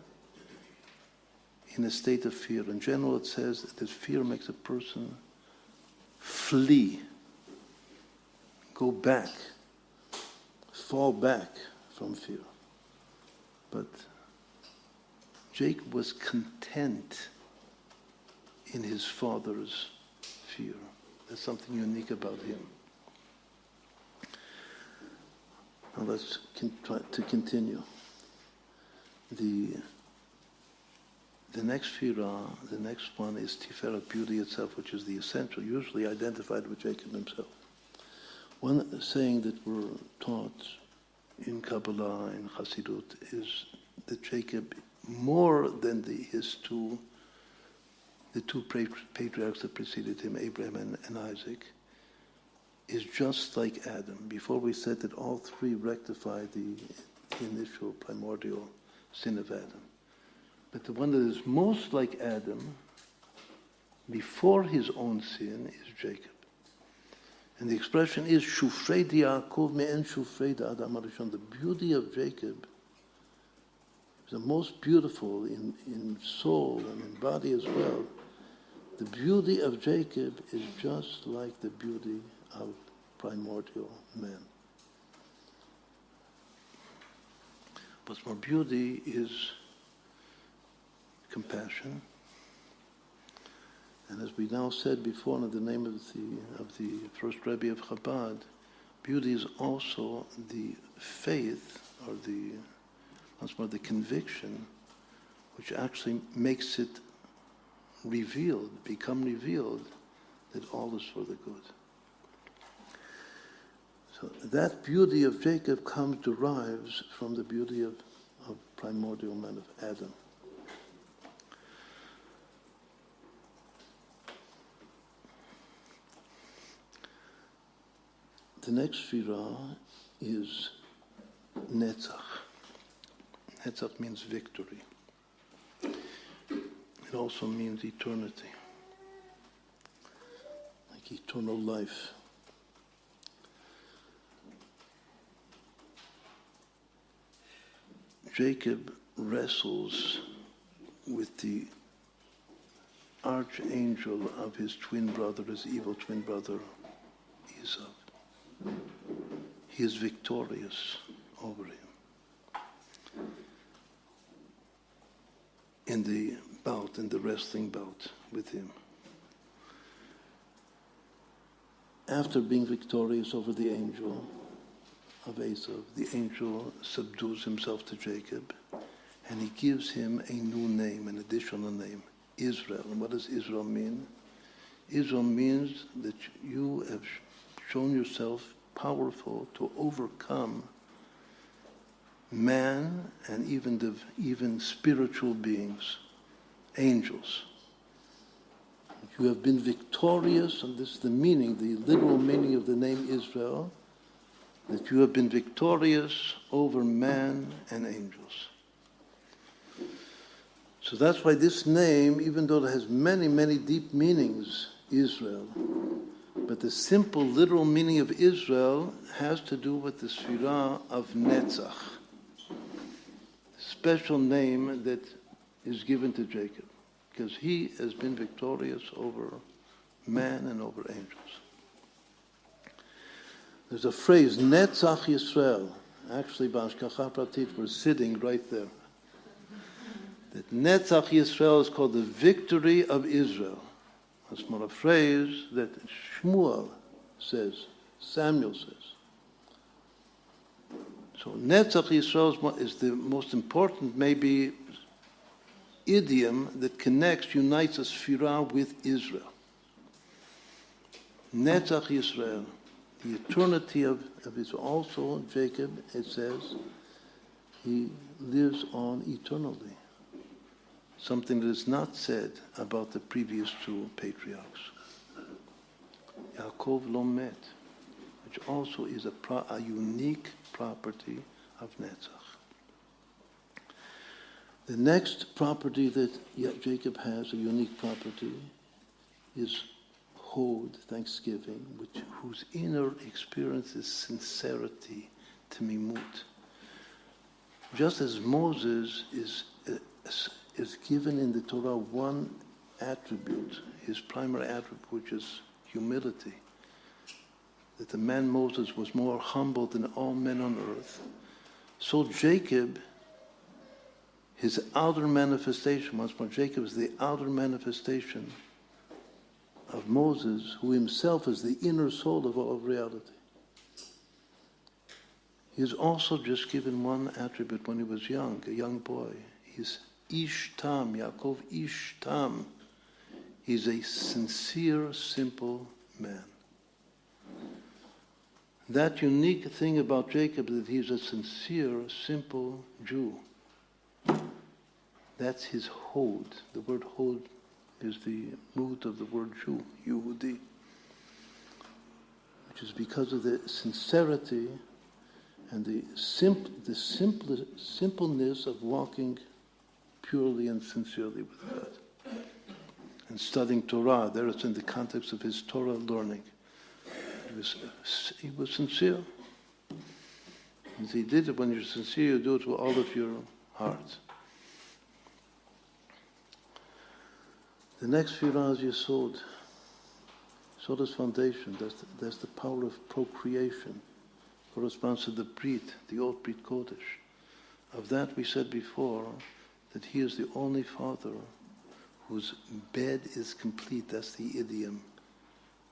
[SPEAKER 1] in a state of fear. In general, it says that fear makes a person flee, go back, fall back from fear. But Jacob was content in his father's fear. There's something unique about him. Now let's try to continue. The next firah, the next one is Tiferet, beauty itself, which is the essential, usually identified with Jacob himself. One saying that we're taught in Kabbalah, in Chassidut, is that Jacob, more than the two patriarchs that preceded him, Abraham and Isaac, is just like Adam. Before we said that all three rectified the initial primordial sin of Adam. But the one that is most like Adam, before his own sin, is Jacob. And the expression is, Shufrei di Yaakov me'en shufrei da Adam HaRishon. The beauty of Jacob is the most beautiful in soul and in body as well. The beauty of Jacob is just like the beauty of primordial man. What's more, beauty is compassion. And as we now said before in the name of the first Rabbi of Chabad, beauty is also the faith, or once more the conviction, which actually makes it become revealed, that all is for the good. So that beauty of Jacob derives from the beauty of primordial man, of Adam. The next Sfirah is Netzach. Netzach means victory. It also means eternity, like eternal life. Jacob wrestles with the archangel of his twin brother, his evil twin brother, Esau. He is victorious over him in the wrestling bout with him. After being victorious over the angel of Esau, the angel subdues himself to Jacob, and he gives him a new name, an additional name, Israel. And what does Israel mean? Israel means that you have shown yourself powerful to overcome man and even spiritual beings, angels. You have been victorious, and this is the meaning, the literal meaning of the name Israel, that you have been victorious over man and angels. So that's why this name, even though it has many, many deep meanings, Israel, but the simple literal meaning of Israel has to do with the Sfirah of Netzach, special name that is given to Jacob, because he has been victorious over man and over angels. There's a phrase, Netzach Yisrael. Actually, B'Hashgacha Pratit, we're sitting right there. That Netzach Yisrael is called the victory of Israel. That's more a phrase that Shmuel says, Samuel says. So Netzach Yisrael is the most important, maybe, idiom that unites a Sfirah with Israel. Netzach Yisrael. The eternity of Israel. Also, Jacob, it says, he lives on eternally. Something that is not said about the previous two patriarchs. Yaakov lo met, which also is a unique property of Netzach. The next property that Jacob has, a unique property, is Hod, thanksgiving, whose inner experience is sincerity, tamimut. Just as Moses is given in the Torah one attribute, his primary attribute, which is humility, that the man Moses was more humble than all men on earth, so Jacob, his outer manifestation, once more, Jacob is the outer manifestation of Moses, who himself is the inner soul of all of reality. He is also just given one attribute when he was young, a young boy. He's Ish Tam, Yaakov Ish Tam. He's a sincere, simple man. That unique thing about Jacob, that he's a sincere, simple Jew. That's his Hod. The word Hod is the root of the word Jew, Yehudi, which is because of the sincerity and the simpleness of walking purely and sincerely with God. And studying Torah, there it's in the context of his Torah learning. He was sincere. And he did it when you're sincere, you do it with all of your heart. The next Firah is Yesod. Yesod is foundation. That's the power of procreation. Corresponds to the Brit, the old Brit Kodesh. Of that we said before that he is the only father whose bed is complete. That's the idiom.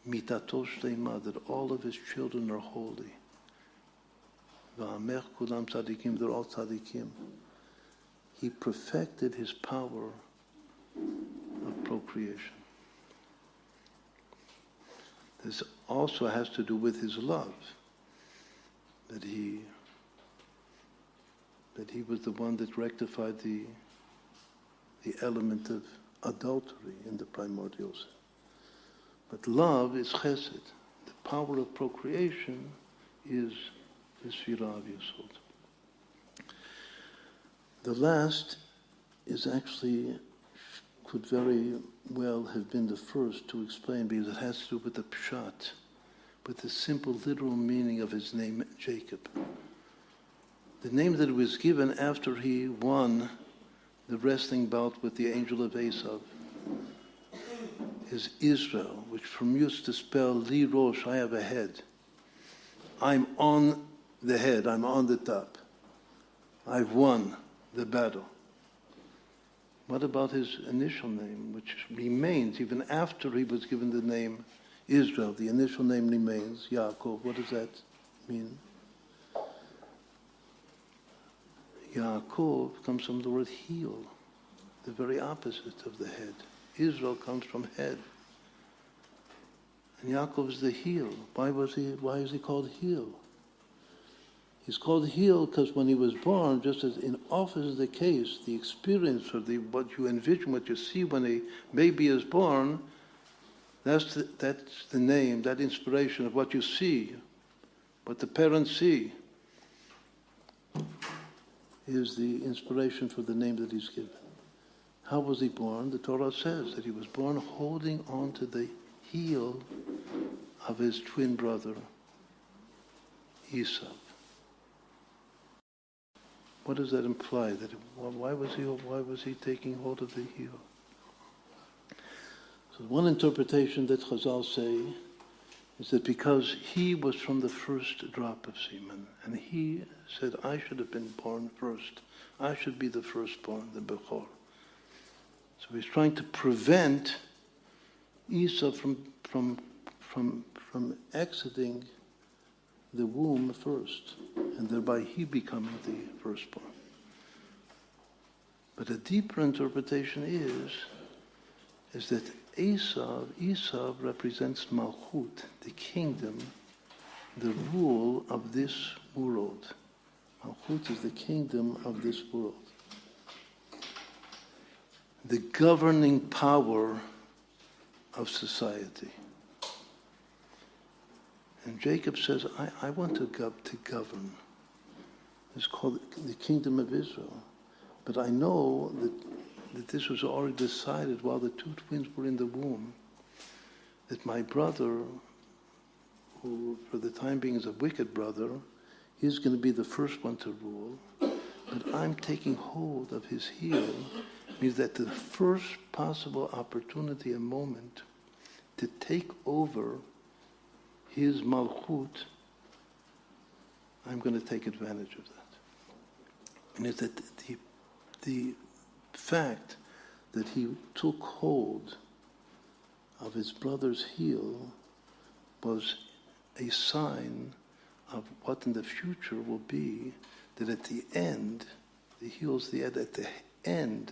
[SPEAKER 1] Mitato shlema, that all of his children are holy. Va'amech kulam tzadikim, they're all tzadikim. He perfected his power of procreation. This also has to do with his love. That he was the one that rectified the element of adultery in the primordial sin. But love is chesed. The power of procreation is the Sfirah of Yesod. The last is actually, could very well have been the first to explain, because it has to do with the pshat, with the simple literal meaning of his name, Jacob. The name that was given after he won the wrestling bout with the angel of Esau is Israel, which from used to spell Li Rosh, I have a head. I'm on the head, I'm on the top. I've won the battle. What about his initial name, which remains even after he was given the name Israel? The initial name remains, Yaakov. What does that mean? Yaakov comes from the word heel, the very opposite of the head. Israel comes from head. And Yaakov is the heel. Why is he called heel? He's called heel because when he was born, just as in often is the case, the experience or what you envision, what you see when a baby is born, that's the name, that inspiration of what you see, what the parents see, is the inspiration for the name that he's given. How was he born? The Torah says that he was born holding on to the heel of his twin brother, Esau. What does that imply? Why was he taking hold of the heel? So one interpretation that Chazal say is that because he was from the first drop of semen, and he said, I should have been born first. I should be the firstborn, the Bechor. So he's trying to prevent Esau from exiting the womb first, and thereby he becoming the firstborn. But a deeper interpretation is that Esau represents Malchut, the kingdom, the rule of this world. Malchut is the kingdom of this world. The governing power of society. And Jacob says, I want to govern. It's called the kingdom of Israel. But I know that this was already decided while the two twins were in the womb, that my brother, who for the time being is a wicked brother, he's going to be the first one to rule. But I'm taking hold of his heel, means that the first possible opportunity and moment to take over his malchut, I'm going to take advantage of that. And it's that the fact that he took hold of his brother's heel was a sign of what in the future will be, that at the end, the heel's the end, at the end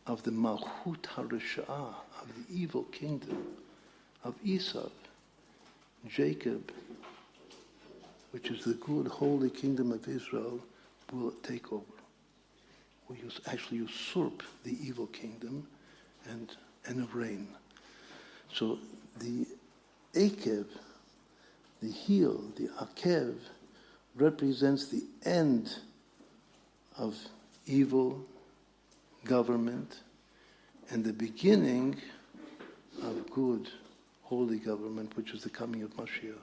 [SPEAKER 1] of the malchut harisha'ah, of the evil kingdom of Esau, Jacob, which is the good, holy kingdom of Israel, will take over. Will actually usurp the evil kingdom and reign. So the akev, the heel, the akev, represents the end of evil, government and the beginning of good, holy government, which is the coming of Mashiach.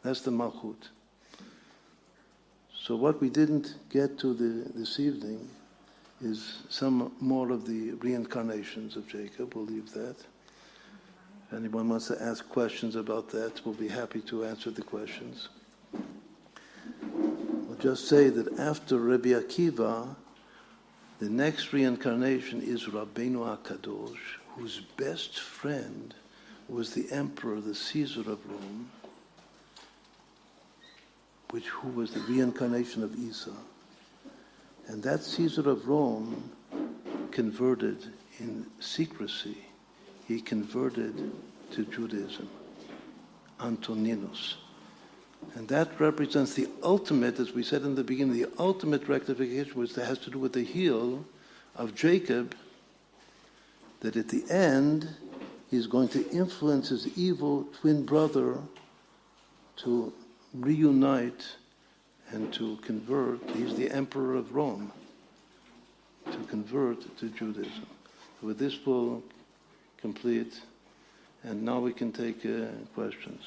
[SPEAKER 1] That's the Malchut. So what we didn't get to this evening is some more of the reincarnations of Jacob. We'll leave that. If anyone wants to ask questions about that, we'll be happy to answer the questions. We'll just say that after Rabbi Akiva, the next reincarnation is Rabbeinu HaKadosh, whose best friend was the emperor, the Caesar of Rome, who was the reincarnation of Esau. And that Caesar of Rome converted in secrecy. He converted to Judaism, Antoninus. And that represents the ultimate, as we said in the beginning, the ultimate rectification, which has to do with the heel of Jacob, that at the end, he's going to influence his evil twin brother to reunite and to convert. He's the emperor of Rome, to convert to Judaism. With this, we'll complete, and now we can take questions.